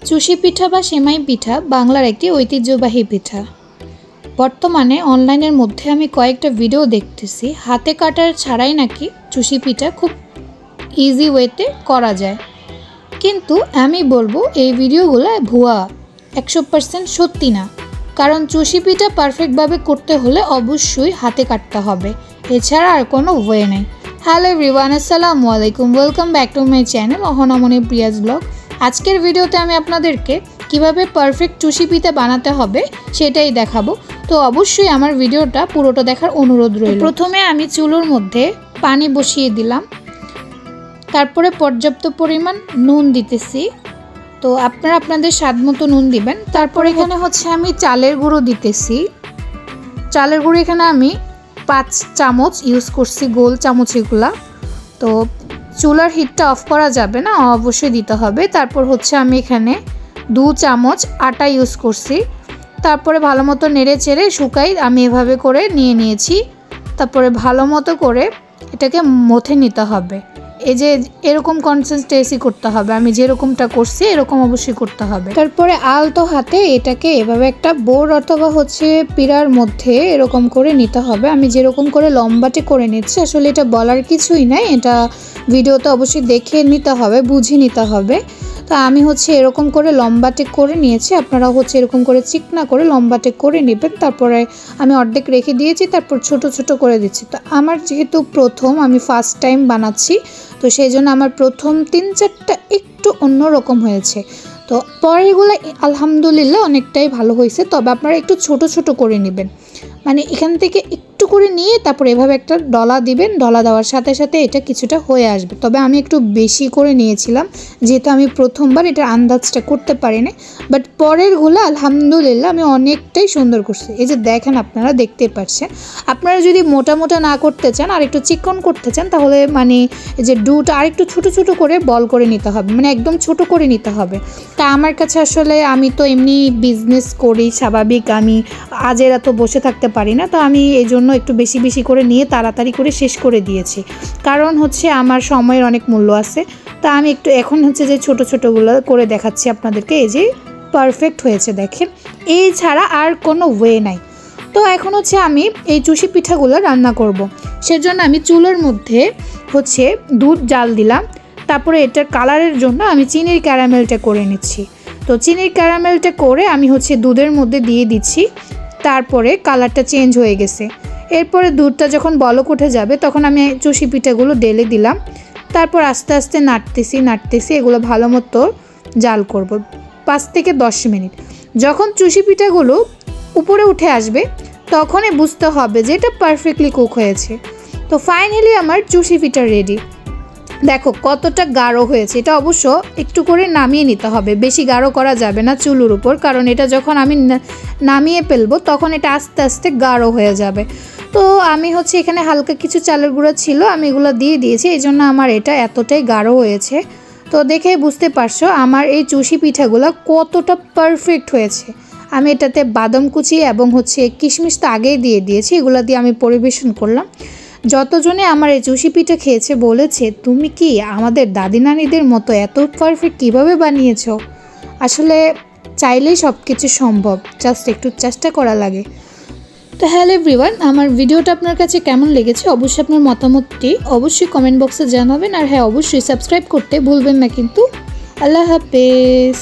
চুষি পিঠা বা সেমাই পিঠা বাংলার একটি ঐতিহ্যবাহী পিঠা। বর্তমানে অনলাইনের মধ্যে আমি কয়েকটা ভিডিও দেখতেছি, হাতে কাটার ছাড়াই নাকি চুষি পিঠা খুব ইজি ওয়েতে করা যায়। কিন্তু আমি বলবো এই ভিডিওগুলো ভুয়া, 100% সত্যি না। কারণ চুষি পিঠা পারফেক্টভাবে করতে হলে অবশ্যই হাতে কাটতে হবে, এছাড়া আর কোনো ওয়ে নেই। হ্যালো এভরিওয়ান, আসসালামু আলাইকুম, welcome back to my channel Ahonamoni প্রিয়াজ blog. আজকের ভিডিওতে আমি আপনাদেরকে কিভাবে পারফেক্ট চুষি পিঠা বানাতে হবে সেটাই দেখাবো। তো অবশ্যই আমার ভিডিওটা পুরোটা দেখার অনুরোধ রইল। প্রথমে আমি চুলোর মধ্যে পানি বসিয়ে দিলাম, তারপরে পর্যাপ্ত পরিমাণ নুন দিতেছি। তো আপনারা আপনাদের স্বাদ মতো নুন দিবেন। তারপর এখানে আমি চালের গুঁড়ো দিতেছি। চালের গুঁড়ো এখানে আমি 5 চামচ ইউজ করছি, গোল চামচ এগুলা। তো চুলার হিটটা অফ করা যাবে না, অবশ্যই দিতে হবে। তারপর আমি এখানে 2 চামচ আটা ইউজ করছি। তারপরে ভালো মতো নেড়ে চেড়ে শুকাই আমি এভাবে করে নিয়েছি। তারপরে ভালো মতো করে এটাকে মথে নিতে হবে। এই যে এরকম কনসিস্টেন্সি করতে হবে, আমি যেরকমটা করছি এরকম অবশ্যই করতে হবে। তারপরে আলতো হাতে এটাকে এভাবে একটা বোর্ড অথবা পিড়ার মধ্যে এরকম করে নিতে হবে। আমি যেরকম করে লম্বাটে করে নিচ্ছি, আসলে এটা বলার কিছুই নাই, এটা ভিডিওতে অবশ্যই দেখে নিতে হবে, বুঝে নিতে হবে। তো আমি এরকম করে লম্বাটে করে নিয়েছি, আপনারা এরকম করে চিকনা করে লম্বাটে করে নেবেন। তারপরে আমি অর্ধেক রেখে দিয়েছি, তারপর ছোট ছোট করে দিচ্ছি। তো আমার যেহেতু প্রথম, আমি ফার্স্ট টাইম বানাচ্ছি, তো সেই জন্য আমার প্রথম 3-4টা একটু অন্যরকম হয়েছে। তো পরেরগুলো আলহামদুলিল্লাহ অনেকটাই ভালো হয়েছে। তবে আপনারা একটু ছোট ছোট করে নেবেন, মানে এখান থেকে একটু করে নিয়ে তারপর এভাবে একটা ডলা দিবেন। ডলা দেওয়ার সাথে সাথে এটা কিছুটা হয়ে আসবে। তবে আমি একটু বেশি করে নিয়েছিলাম, যেহেতু আমি প্রথমবার এটার আন্দাজটা করতে পারিনি। বাট পরেরগুলো আলহামদুলিল্লাহ আমি অনেকটাই সুন্দর করছি। এই যে দেখেন, আপনারা দেখতে পাচ্ছেন। আপনারা যদি মোটা মোটা না করতে চান আর একটু চিকন করতে চান, তাহলে মানে এই যে ডুটা আর একটু ছোটো ছোটো করে বল করে নিতে হবে, মানে একদম ছোট করে নিতে হবে। তা আমার কাছে আমি তো এমনি বিজনেস করি, স্বাভাবিক, আমি আজের এত বসে থাকতে পারি না। তো আমি এই জন্য একটু বেশি বেশি করে নিয়ে তাড়াতাড়ি করে শেষ করে দিয়েছি, কারণ আমার সময়ের অনেক মূল্য আছে। তা আমি একটু এখন যে ছোট ছোটোগুলো করে দেখাচ্ছি আপনাদেরকে। এই যে পারফেক্ট হয়েছে দেখেন, এই ছাড়া আর কোনো ওয়ে নাই। তো এখন আমি এই চুষি পিঠাগুলো রান্না করব। সেজন্য আমি চুলোর মধ্যে দুধ জাল দিলাম। তারপরে এটার কালারের জন্য আমি চিনির ক্যারামেলটা করে নিচ্ছি। তো চিনির ক্যারামেলটা করে আমি দুধের মধ্যে দিয়ে দিচ্ছি। তারপরে কালারটা চেঞ্জ হয়ে গেছে। এরপরে দুধটা যখন বলক উঠে যাবে, তখন আমি চুষি পিঠাগুলো ঢেলে দিলাম। তারপর আস্তে আস্তে নাড়তেছি এগুলো ভালো মতো জাল করব 5 থেকে 10 মিনিট। যখন চুষি পিঠাগুলো উপরে উঠে আসবে, তখনই বুঝতে হবে যে এটা পারফেক্টলি কুক হয়েছে। তো ফাইনালি আমার চুষি পিঠা রেডি। দেখো কতটা গাঢ় হয়েছে। এটা অবশ্য একটু করে নামিয়ে নিতে হবে, বেশি গাঢ় করা যাবে না চুলোর উপর, কারণ এটা যখন আমি নামিয়ে ফেলবো তখন এটা আস্তে আস্তে গাঢ় হয়ে যাবে। তো আমি এখানে হালকা কিছু চালের গুঁড়া ছিল, আমি এগুলো দিয়ে দিয়েছি, এই জন্য আমার এটা এতটাই গাঢ় হয়েছে। তো দেখে বুঝতে পারছো আমার এই চুষি পিঠাগুলো কতটা পারফেক্ট হয়েছে। আমি এটাতে বাদাম কুচি এবং কিশমিশ তো আগেই দিয়ে দিয়েছি, এগুলো দিয়ে আমি পরিবেশন করলাম। যতজনে আমার এই চুষি পিঠা খেয়েছে বলেছে, তুমি কি আমাদের দাদি নানিদের মতো এত পারফেক্ট কীভাবে বানিয়েছো। আসলে চাইলেই সব কিছু সম্ভব, জাস্ট একটু চেষ্টা করা লাগে। তো হ্যালো এভরিওয়ান, আমার ভিডিওটা আপনার কাছে কেমন লেগেছে অবশ্যই আপনার মতামতটি অবশ্যই কমেন্ট বক্সে জানাবেন। আর হ্যাঁ, অবশ্যই সাবস্ক্রাইব করতে ভুলবেন না কিন্তু। আল্লাহ হাফেজ।